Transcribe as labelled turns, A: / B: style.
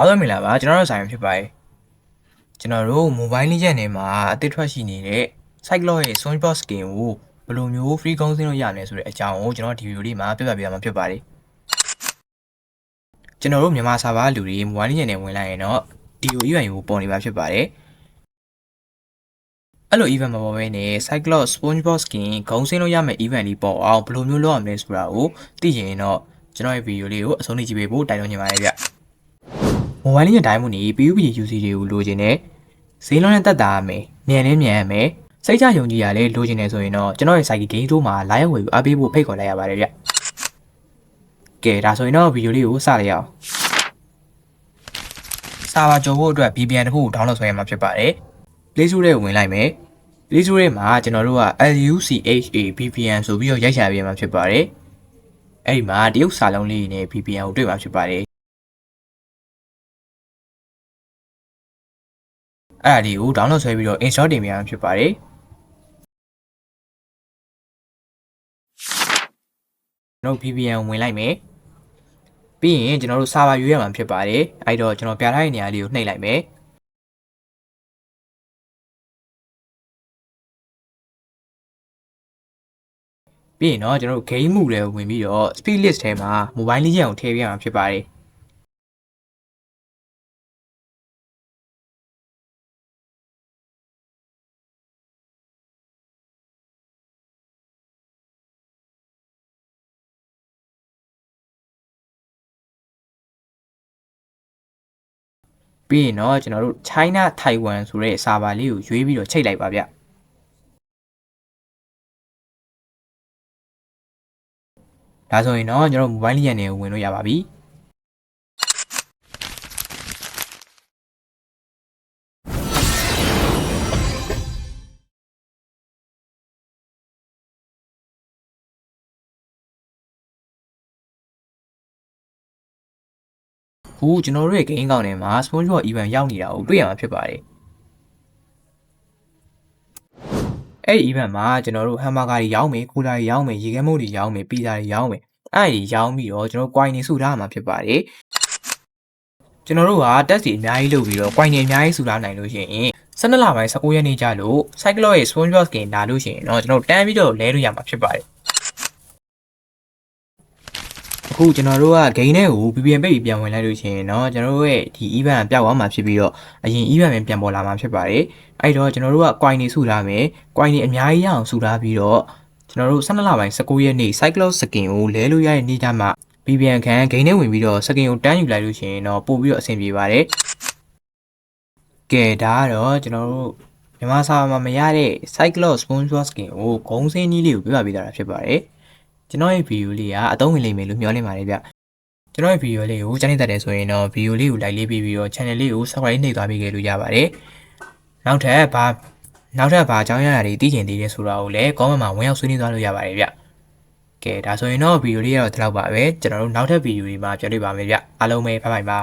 A: အားလုံးမင်္ဂလာပါကျွန်တော်တို့ဆိုင်ဖြစ်ပါတယ်ကျွန်တော်တို့ Mobile Legends နဲ့မှာအသစ်ထွက်ရှိနေတဲ့ Cyclops ရဲ့ SpongeBob skin ကိုဘယ်လိုမျိုး free ကောင်းစင်းလို့ရမလဲဆိုတဲ့အကြောင်းကိုကျွန်တော်ဒီဗီဒီယိုလေးမှာပြပြပေးရမှာဖြစ်ပါတယ်ကျွန်တော်တို့မြန်မာ server လူတွေ Mobile Legends နဲ့ဝင်လိုက်ရင်တော့ DO event ကိုပေါ်နေမှာဖြစ်ပါတယ်အဲ့လို event မှာပေါ်ပဲနဲ့ Cyclops SpongeBob skin ကောင်းစင်းလို့ရမယ့် event လေးပေါ်အောင်ဘယ်လိုမျိုးလုပ်ရမလဲဆိုတာကိုသိရင်တော့ကျွန်တော်ရဲ့ဗီဒီယိုလေးကိုအဆုံးထိကြည့်ပေးဖို့တိုက်တွန်းချင်ပါတယ်ဗျ Mobile Legends တိုင်းမှုနေ PUBG UC တွေကိုလိုချင်တဲ့ဈေးလုံးနဲ့တက်တာရမယ်မြန်ရမယ်စိတ်ချယုံကြည်ရလဲလိုချင်နေဆိုရင်တော့ကျွန်တော်ရဲ့ site game တို့မှာ live ဝယ်ပြီးအားပေးဖို့ဖိတ်ခေါ်လိုက်ရပါတယ်ဗျကဲဒါဆိုရင်တော့ဗီဒီယိုလေးကိုစလိုက်ရအောင်စာပါကြော်ဖို့အတွက် VPN တစ်ခုကို download ဆွဲရမှာဖြစ်ပါတယ် Play Store ထဲဝင်လိုက်မယ် Play Store ထဲမှာကျွန်တော်တို့က LUCHA VPN ဆိုပြီးတော့ရိုက်ရှာပေးရမှာဖြစ်ပါတယ်အဲ့ဒီမှာတရုတ်စာလုံးလေးနဲ့ VPN ကိုတွေ့မှာဖြစ်ပါတယ်အဲ့ဒါလေးကို download ဆွဲပြီးတော့ install တင်ပြရမှာဖြစ်ပါတယ်ကျွန်တော် VPN ဝင်လိုက်မယ်ပြီးရင်ကျွန်တော်တို့ server ရွေးရမှာဖြစ်ပါတယ်အဲ့တော့ကျွန်တော်ပြထားတဲ့နေရာလေးကိုနှိပ်လိုက်မယ်ပြီးရင်တော့ကျွန်တော်တို့ game မှုတွေဝင်ပြီးတော့ speed list ထဲမှာ Mobile Legends ကိုထည့်ပြရမှာဖြစ်ပါတယ်ပြီးရင်တော့ကျွန်တော်တို့ China Taiwan ဆိုတဲ့ server လေးကိုရွေးပြီးတော့ချိန်လိုက်ပါဗျဒါဆိုရင်တော့ကျွန်တော်တို့ Mobile Legends တွေကိုဝင်လို့ရပါပြီခုကျွန်တော်တို့ရဲ့ game ကောင်ထဲမှာ SpongeBob event ရောက်နေတာကိုတွေ့ရမှာဖြစ်ပါတယ်အဲ့ဒီ event မှာကျွန်တော်တို့ hamburger တွေရောင်းမယ် cola တွေရောင်းမယ် ရေခဲမုတ်တွေရောင်းမယ် pizza တွေရောင်းမယ်အဲ့ဒီရောင်းပြီးတော့ကျွန်တော် coin တွေစုထားမှာဖြစ်ပါတယ်ကျွန်တော်တို့က test တွေအများကြီးလုပ်ပြီးတော့ coin တွေအများကြီးစုထားနိုင်လို့ရှိရင်12လပိုင်း19ရက်နေ့ကျလို့ Cyclops ရဲ့ SpongeBob skin လာလို့ရှိရင်တော့ကျွန်တော်တန်းပြီးတော့လဲလို့ရမှာဖြစ်ပါတယ်အခုကျွန်တော်တို့က game ထဲကို VPN ပိတ်ပြီးပြန်ဝင်လိုက်လို့ရှိရင်เนาะကျွန်တော်တို့ရဲ့ဒီ event ပျောက်သွားမှာဖြစ်ပြီးတော့အရင် event ပဲပြန်ပေါ်လာမှာဖြစ်ပါတယ်အဲ့တော့ကျွန်တော်တို့က coin တွေစုထားမယ် coin တွေအများကြီးရအောင်စုထားပြီးတော့ကျွန်တော်တို့12လပိုင်း19ရက်နေ့ Cyclops skin ကိုလဲလို့ရတဲ့နေ့ကျမှ VPN ခံ game ထဲဝင်ပြီးတော့ skin ကိုတန်းယူလိုက်လို့ရှိရင်တော့ပို့ပြီးတော့အဆင်ပြေပါတယ်ကဲဒါကတော့ကျွန်တော်တို့မြန်မာစာမှာမရတဲ့ Cyclops SpongeBob skin ကိုဂုံးစင်းကြီးလေးကိုပြပြပေးတာဖြစ်ပါတယ်ကျွန်တော်ရဲ့ဗီဒီယိုလေးကအသုံးဝင်လိမ့်မယ်လို့မျှော်လင့်ပါတယ်ဗျကျွန်တော်ရဲ့ဗီဒီယိုလေးကိုကြားနေတတ်တယ်ဆိုရင်တော့ဗီဒီယိုလေးကို like လေးပေးပြီးတော့ channel လေးကို subscribe နှိပ်သွားပေးခဲ့လို့ရပါတယ်နောက်ထပ်ဘာအကြောင်းအရာတွေသိချင်သေးတယ်ဆိုတာကိုလည်း comment မှာဝင်ရောက်ဆွေးနွေးသွားလို့ရပါတယ်ဗျကဲဒါဆိုရင်တော့ဗီဒီယိုလေးကတော့ဒီလောက်ပါပဲကျွန်တော်တို့နောက်ထပ်ဗီဒီယိုတွေမှာပြန်တွေ့ပါမယ်ဗျအားလုံးပဲဘိုင်ဘိုင်ပါ